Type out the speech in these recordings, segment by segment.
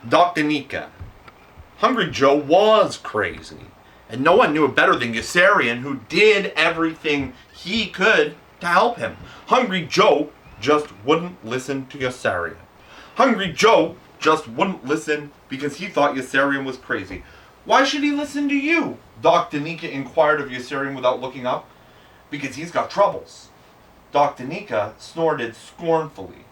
Dr. Nika. Hungry Joe was crazy, and no one knew it better than Yossarian, who did everything he could to help him. Hungry Joe just wouldn't listen to Yossarian. Hungry Joe just wouldn't listen because he thought Yossarian was crazy. Why should he listen to you? Dr. Nika inquired of Yossarian without looking up. Because he's got troubles. Dr. Nika snorted scornfully.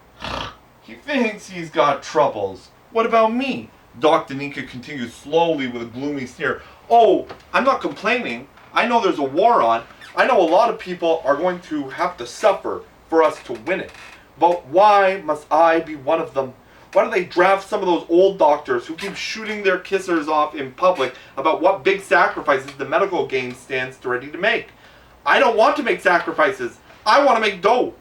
He thinks he's got troubles. What about me? Dr. Nika continued slowly with a gloomy sneer. Oh, I'm not complaining. I know there's a war on. I know a lot of people are going to have to suffer for us to win it. But why must I be one of them? Why do they draft some of those old doctors who keep shooting their kissers off in public about what big sacrifices the medical game stands ready to make? I don't want to make sacrifices. I want to make dough.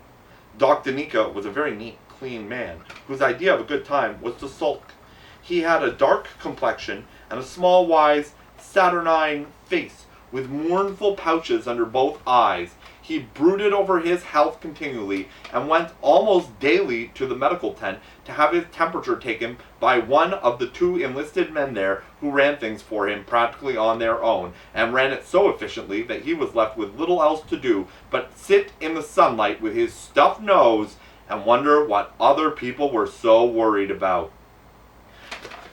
Dr. Nika was a very neat, clean man whose idea of a good time was to sulk. He had a dark complexion and a small, wise, saturnine face with mournful pouches under both eyes. He brooded over his health continually and went almost daily to the medical tent to have his temperature taken by one of the two enlisted men there who ran things for him practically on their own, and ran it so efficiently that he was left with little else to do but sit in the sunlight with his stuffed nose and wonder what other people were so worried about.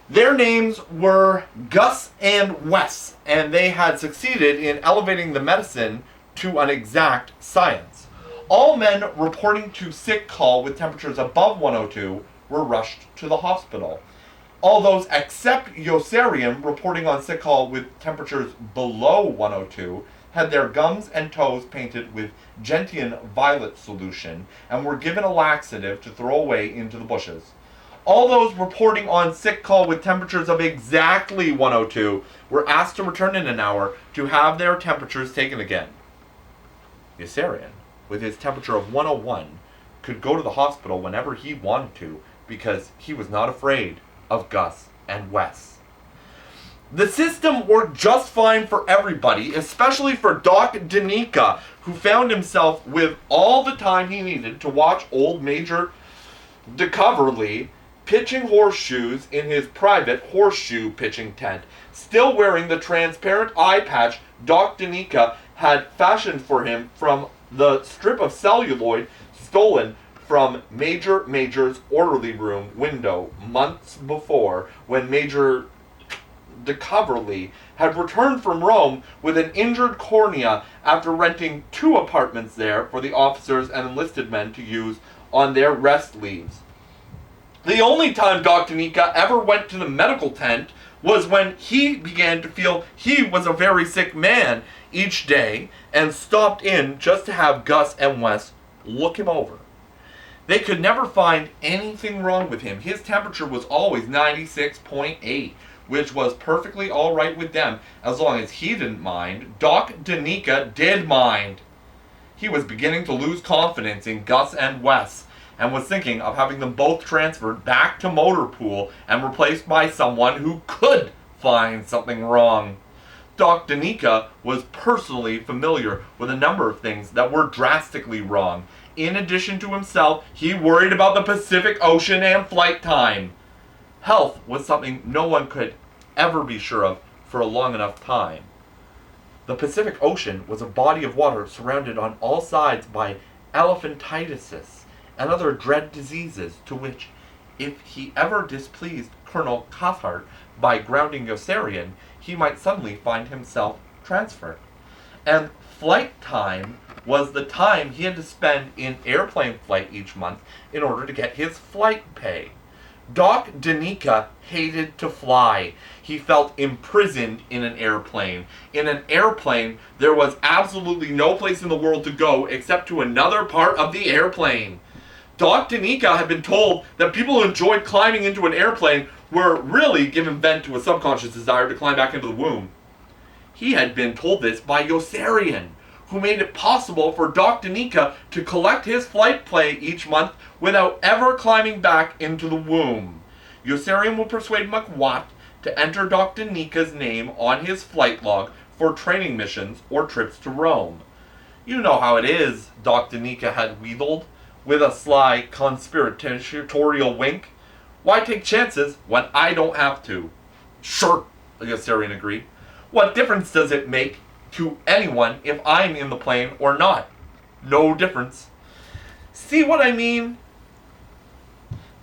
Their names were Gus and Wes, and they had succeeded in elevating the medicine to an exact science. All men reporting to sick call with temperatures above 102 were rushed to the hospital. All those except Yossarian reporting on sick call with temperatures below 102 had their gums and toes painted with gentian violet solution and were given a laxative to throw away into the bushes. All those reporting on sick call with temperatures of exactly 102 were asked to return in an hour to have their temperatures taken again. Yossarian, with his temperature of 101, could go to the hospital whenever he wanted to because he was not afraid of Gus and Wes. The system worked just fine for everybody, especially for Doc Danica, who found himself with all the time he needed to watch old Major DeCoverley pitching horseshoes in his private horseshoe pitching tent, still wearing the transparent eye patch Doc Danica had fashioned for him from the strip of celluloid stolen from Major Major's orderly room window months before, when Major DeCoverley had returned from Rome with an injured cornea after renting 2 apartments there for the officers and enlisted men to use on their rest leaves. The only time Dr. Nika ever went to the medical tent was when he began to feel he was a very sick man each day and stopped in just to have Gus and Wes look him over. They could never find anything wrong with him. His temperature was always 96.8, which was perfectly all right with them as long as he didn't mind. Doc Danica did mind. He was beginning to lose confidence in Gus and Wes and was thinking of having them both transferred back to Motorpool and replaced by someone who could find something wrong. Doc Danica was personally familiar with a number of things that were drastically wrong. In addition to himself, he worried about the Pacific Ocean and flight time. Health was something no one could ever be sure of for a long enough time. The Pacific Ocean was a body of water surrounded on all sides by elephantiasis and other dread diseases to which, if he ever displeased Colonel Cathcart by grounding Yossarian, he might suddenly find himself transferred. And flight time was the time he had to spend in airplane flight each month in order to get his flight pay. Doc Danica hated to fly. He felt imprisoned in an airplane. In an airplane, there was absolutely no place in the world to go except to another part of the airplane. Doc Danica had been told that people who enjoyed climbing into an airplane were really given vent to a subconscious desire to climb back into the womb. He had been told this by Yossarian, who made it possible for Doc Danica to collect his flight pay each month without ever climbing back into the womb. Yossarian would persuade McWatt to enter Doc Danica's name on his flight log for training missions or trips to Rome. You know how it is, Doc Danica had wheedled, with a sly conspiratorial wink. Why take chances when I don't have to? Sure, Yossarian agreed. What difference does it make to anyone if I'm in the plane or not? No difference. See what I mean?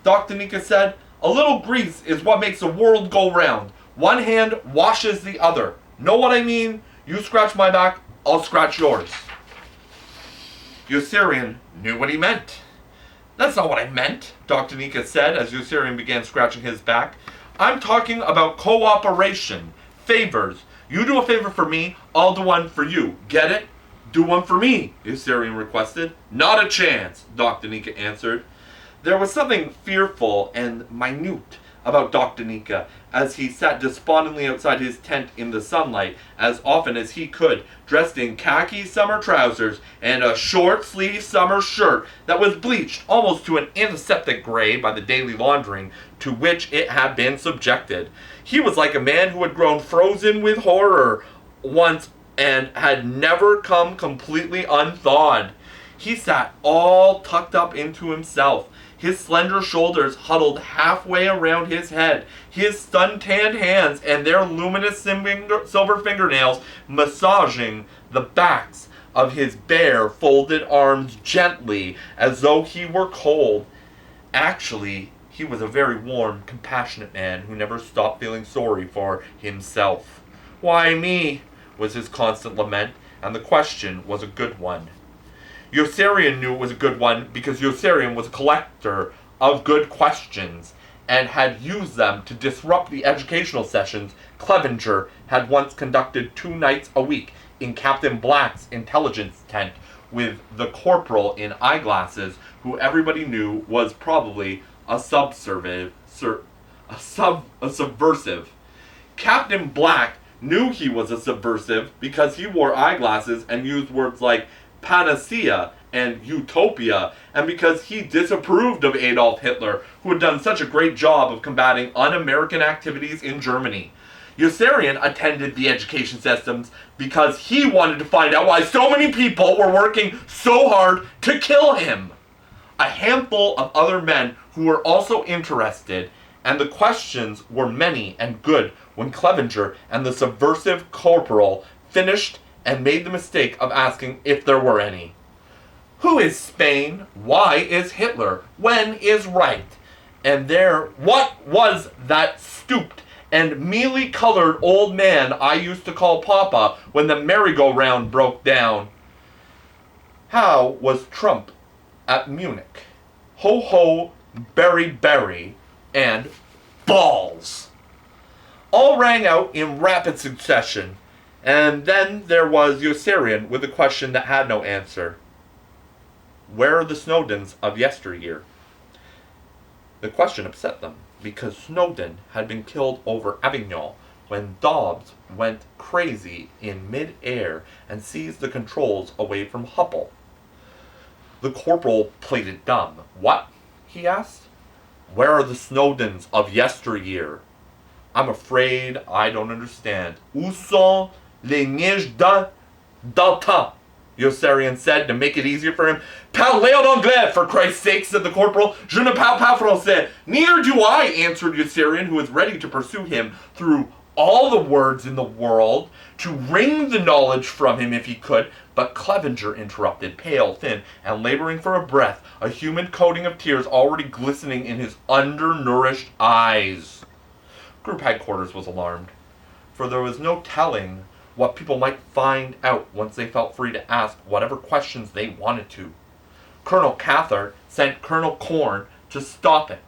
Dr. Nika said, a little grease is what makes the world go round. One hand washes the other. Know what I mean? You scratch my back, I'll scratch yours. Yossarian knew what he meant. That's not what I meant, Dr. Nika said as Yossarian began scratching his back. I'm talking about cooperation, favors. You do a favor for me, I'll do one for you. Get it? Do one for me, Yossarian requested. Not a chance, Dr. Nika answered. There was something fearful and minute about Dr. Nika as he sat despondently outside his tent in the sunlight as often as he could, dressed in khaki summer trousers and a short-sleeved summer shirt that was bleached almost to an antiseptic gray by the daily laundering to which it had been subjected. He was like a man who had grown frozen with horror once and had never come completely unthawed. He sat all tucked up into himself, his slender shoulders huddled halfway around his head, his sun-tanned hands and their luminous silver fingernails massaging the backs of his bare, folded arms gently as though he were cold. Actually, he was a very warm, compassionate man who never stopped feeling sorry for himself. Why me? Was his constant lament, and the question was a good one. Yossarian knew it was a good one because Yossarian was a collector of good questions and had used them to disrupt the educational sessions Clevenger had once conducted 2 nights a week in Captain Black's intelligence tent with the corporal in eyeglasses, who everybody knew was probably a subversive. Captain Black knew he was a subversive because he wore eyeglasses and used words like panacea and utopia, and because he disapproved of Adolf Hitler, who had done such a great job of combating un-American activities in Germany. Yossarian attended the education systems because he wanted to find out why so many people were working so hard to kill him. A handful of other men who were also interested, and the questions were many and good when Clevenger and the subversive corporal finished and made the mistake of asking if there were any. Who is Spain? Why is Hitler? When is right? And there, what was that stooped and mealy-colored old man I used to call Papa when the merry-go-round broke down? How was Trump at Munich? Ho ho, berry berry, and balls. All rang out in rapid succession. And then there was Yossarian with a question that had no answer. Where are the Snowdens of yesteryear? The question upset them, because Snowden had been killed over Avignon when Dobbs went crazy in mid-air and seized the controls away from Hubble. The corporal played it dumb. What? He asked. Where are the Snowdens of yesteryear? I'm afraid I don't understand. Où sont les neiges d'antan? Yossarian said to make it easier for him. Parlez en anglais, for Christ's sake, said the corporal. Je ne parle pas français. Neither do I, answered Yossarian, who was ready to pursue him through all the words in the world, to wring the knowledge from him if he could. But Clevenger interrupted, pale, thin, and laboring for a breath, a humid coating of tears already glistening in his undernourished eyes. Group headquarters was alarmed, for there was no telling what people might find out once they felt free to ask whatever questions they wanted to. Colonel Cathart sent Colonel Corn to stop it,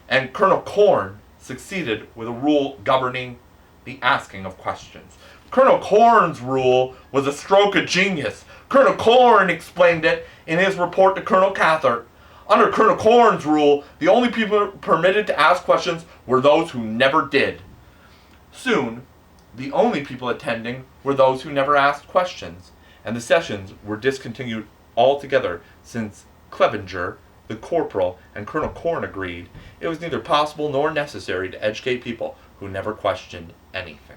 and Colonel Corn succeeded with a rule governing the asking of questions. Colonel Corn's rule was a stroke of genius. Colonel Corn explained it in his report to Colonel Cathart. Under Colonel Corn's rule, the only people permitted to ask questions were those who never did. Soon, the only people attending were those who never asked questions, and the sessions were discontinued altogether since Clevenger, the corporal, and Colonel Corn agreed it was neither possible nor necessary to educate people who never questioned anything.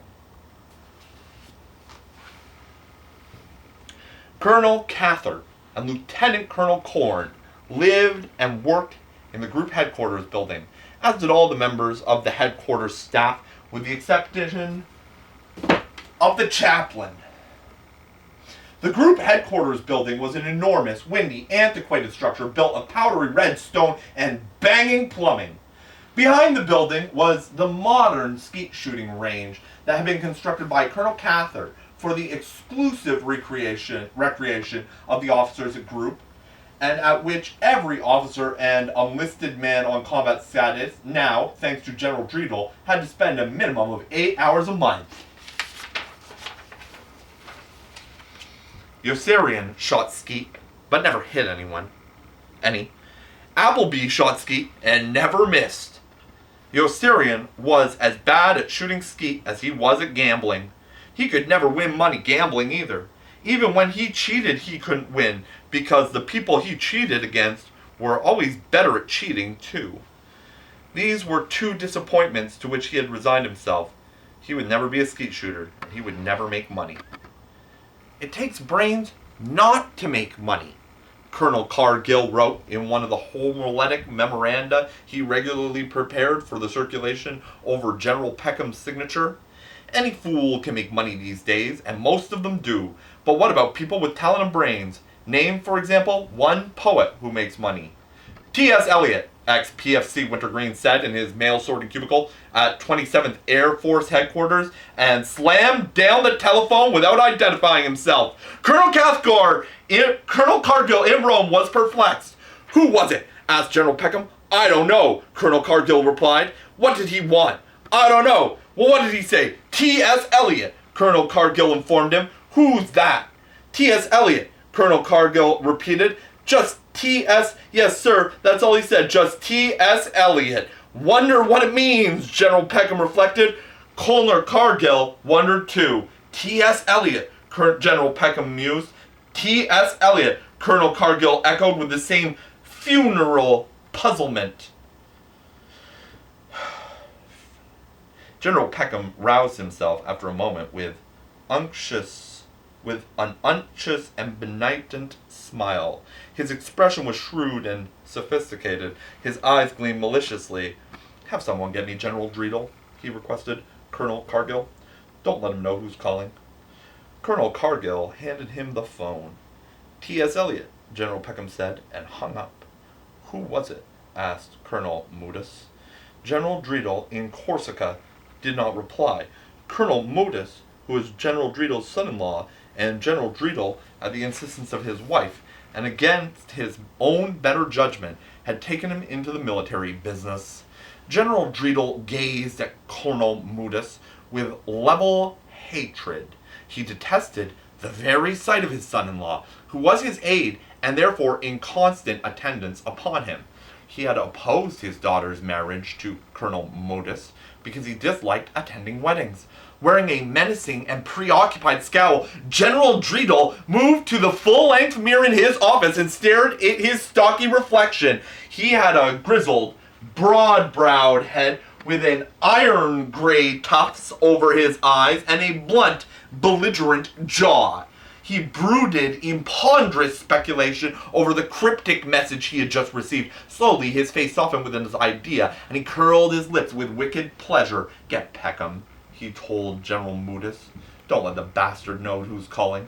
Colonel Cathart and Lieutenant Colonel Corn lived and worked in the group headquarters building, as did all the members of the headquarters staff, with the exception of the chaplain. The group headquarters building was an enormous, windy, antiquated structure built of powdery red stone and banging plumbing. Behind the building was the modern skeet shooting range that had been constructed by Colonel Cather for the exclusive recreation of the officers at group, and at which every officer and enlisted man on combat status now, thanks to General Dreedel, had to spend a minimum of 8 hours a month. Yossarian shot skeet, but never hit any. Appleby shot skeet and never missed. Yossarian was as bad at shooting skeet as he was at gambling. He could never win money gambling either. Even when he cheated, he couldn't win, because the people he cheated against were always better at cheating, too. These were two disappointments to which he had resigned himself. He would never be a skeet shooter, and he would never make money. It takes brains not to make money, Colonel Cargill wrote in one of the homiletic memoranda he regularly prepared for the circulation over General Peckham's signature. Any fool can make money these days, and most of them do. But what about people with talent and brains? Name, for example, one poet who makes money. T.S. Eliot, ex-PFC Wintergreen, said in his mail sorting cubicle at 27th Air Force Headquarters, and slammed down the telephone without identifying himself. Colonel Cargill in Rome was perplexed. Who was it? Asked General Peckham. I don't know, Colonel Cargill replied. What did he want? I don't know. Well, what did he say? T.S. Eliot, Colonel Cargill informed him. Who's that? T.S. Eliot, Colonel Cargill repeated. Just T.S. Yes, sir, that's all he said. Just T.S. Eliot. Wonder what it means, General Peckham reflected. Colonel Cargill wondered too. T.S. Eliot, General Peckham mused. T.S. Eliot, Colonel Cargill echoed with the same funeral puzzlement. General Peckham roused himself after a moment with an unctuous and benignant smile. His expression was shrewd and sophisticated. His eyes gleamed maliciously. Have someone get me General Dreedel, he requested Colonel Cargill. Don't let him know who's calling. Colonel Cargill handed him the phone. T.S. Eliot, General Peckham said, and hung up. Who was it? Asked Colonel Modus. General Dreedel in Corsica did not reply. Colonel Modus, who was General Dreedel's son-in-law, and General Dreedel, at the insistence of his wife, and against his own better judgment, had taken him into the military business. General Dreedel gazed at Colonel Modus with level hatred. He detested the very sight of his son-in-law, who was his aide, and therefore in constant attendance upon him. He had opposed his daughter's marriage to Colonel Modus because he disliked attending weddings. Wearing a menacing and preoccupied scowl, General Dreedel moved to the full-length mirror in his office and stared at his stocky reflection. He had a grizzled, broad-browed head with an iron-gray tufts over his eyes and a blunt, belligerent jaw. He brooded in ponderous speculation over the cryptic message he had just received. Slowly, his face softened within his idea, and he curled his lips with wicked pleasure. Get Peckham, he told General Modus. Don't let the bastard know who's calling.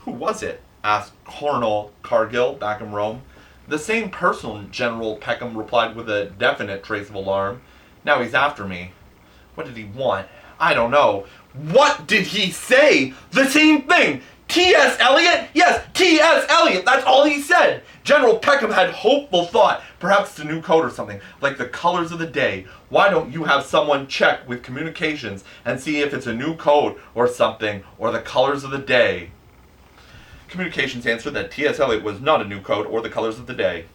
Who was it? Asked Colonel Cargill back in Rome. The same person, General Peckham replied with a definite trace of alarm. Now he's after me. What did he want? I don't know. What did he say? The same thing! T.S. Eliot? Yes, T.S. Eliot! That's all he said! General Peckham had hopeful thought. Perhaps it's a new code or something, like the colors of the day. Why don't you have someone check with communications and see if it's a new code or something, or the colors of the day? Communications answered that T.S. Eliot was not a new code or the colors of the day.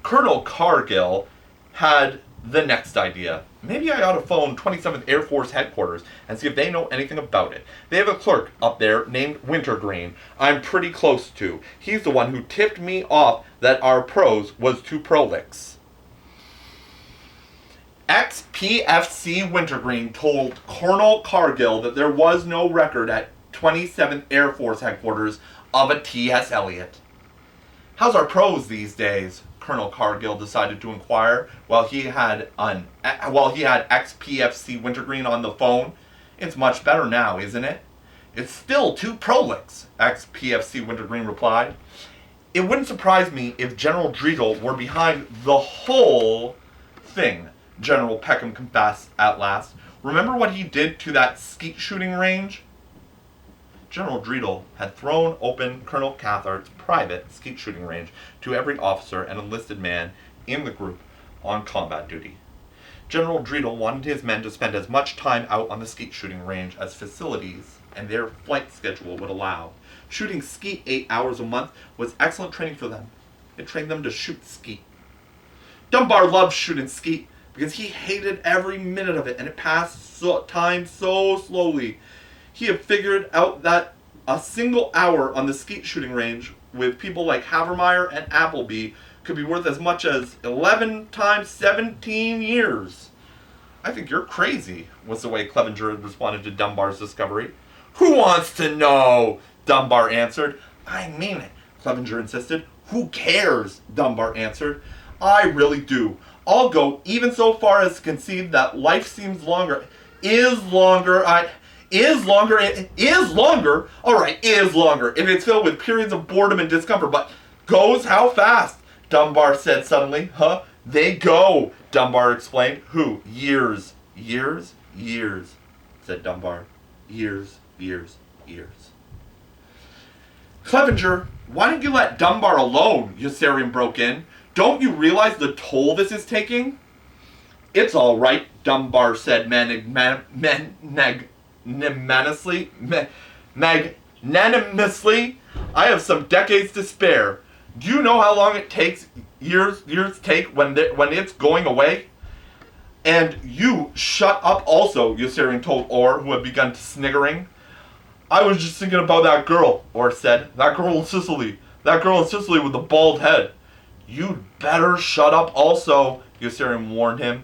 Colonel Cargill had the next idea. Maybe I ought to phone 27th Air Force Headquarters and see if they know anything about it. They have a clerk up there named Wintergreen I'm pretty close to. He's the one who tipped me off that our prose was too prolix. Ex-PFC Wintergreen told Colonel Cargill that there was no record at 27th Air Force Headquarters of a T.S. Eliot. How's our prose these days? Colonel Cargill decided to inquire while he had ex-PFC Wintergreen on the phone. It's much better now, isn't it? It's still too prolix, ex-PFC Wintergreen replied. It wouldn't surprise me if General Dreedle were behind the whole thing, General Peckham confessed at last. Remember what he did to that skeet shooting range? General Dreedle had thrown open Colonel Cathcart's private skeet shooting range to every officer and enlisted man in the group on combat duty. General Dreedle wanted his men to spend as much time out on the skeet shooting range as facilities and their flight schedule would allow. Shooting skeet 8 hours a month was excellent training for them. It trained them to shoot skeet. Dunbar loved shooting skeet because he hated every minute of it, and it passed time so slowly. He had figured out that a single hour on the skeet shooting range with people like Havermeyer and Appleby could be worth as much as 11 times 17 years. I think you're crazy, was the way Clevenger responded to Dunbar's discovery. Who wants to know? Dunbar answered. I mean it, Clevenger insisted. Who cares? Dunbar answered. I really do. I'll go even so far as to concede that life seems longer. Is longer. Alright, is longer. If it's filled with periods of boredom and discomfort, but goes how fast? Dunbar said suddenly. Huh? They go, Dunbar explained. Who? Years. Years? Years, said Dunbar. Years. Clevenger, why didn't you let Dunbar alone? Yossarian broke in. Don't you realize the toll this is taking? It's all right, Dunbar said magnanimously. I have some decades to spare. Do you know how long it takes? Years take when it's going away? And you shut up also, Yossarian told Orr, who had begun sniggering. I was just thinking about that girl, Orr said. That girl in Sicily with the bald head. You'd better shut up also, Yossarian warned him.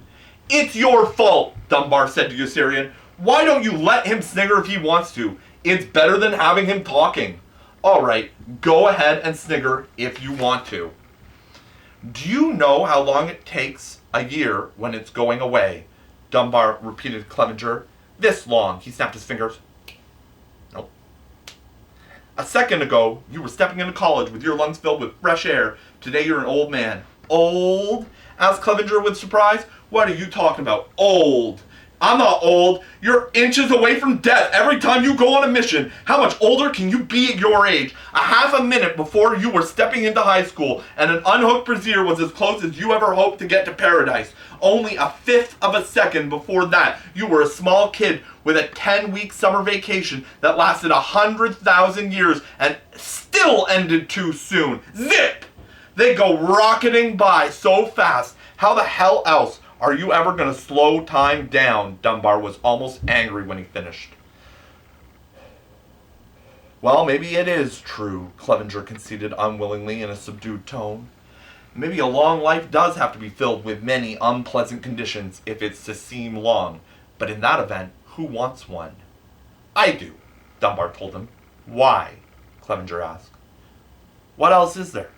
It's your fault, Dunbar said to Yossarian. Why don't you let him snigger if he wants to? It's better than having him talking. All right, go ahead and snigger if you want to. Do you know how long it takes a year when it's going away? Dunbar repeated to Clevenger. This long, he snapped his fingers. Nope. A second ago, you were stepping into college with your lungs filled with fresh air. Today you're an old man. Old? Asked Clevenger with surprise. What are you talking about? Old. I'm not old. You're inches away from death every time you go on a mission. How much older can you be at your age? A half a minute before you were stepping into high school and an unhooked brassiere was as close as you ever hoped to get to paradise. Only a fifth of a second before that, you were a small kid with a 10-week summer vacation that lasted 100,000 years and still ended too soon. Zip! They go rocketing by so fast. How the hell else are you ever going to slow time down? Dunbar was almost angry when he finished. Well, maybe it is true, Clevenger conceded unwillingly in a subdued tone. Maybe a long life does have to be filled with many unpleasant conditions if it's to seem long. But in that event, who wants one? I do, Dunbar told him. Why? Clevenger asked. What else is there?